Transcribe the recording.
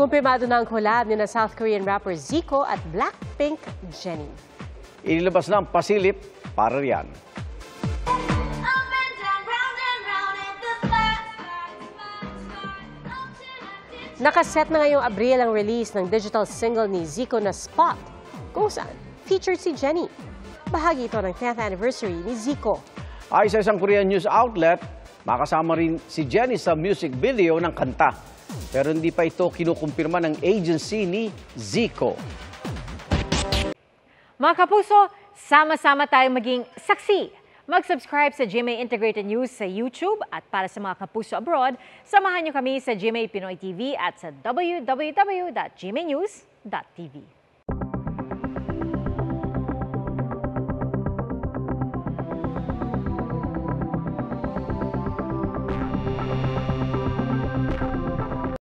Kumpirmado na ang collab ni na South Korean rapper Zico at Blackpink Jennie. Inilabas na ang pasilip para riyan. Nakaset na ngayong Abril ang release ng digital single ni Zico na Spot, kung saan featured si Jennie. Bahagi ito ng 10th anniversary ni Zico. Ay sa isang Korean news outlet, makasama rin si Jennie sa music video ng kanta. Pero hindi pa ito kinukumpirma ng agency ni Zico. Mga kapuso, sama-sama tayong maging saksi. Mag-subscribe sa GMA Integrated News sa YouTube at para sa mga kapuso abroad, samahan niyo kami sa GMA Pinoy TV at sa www.gmanews.tv.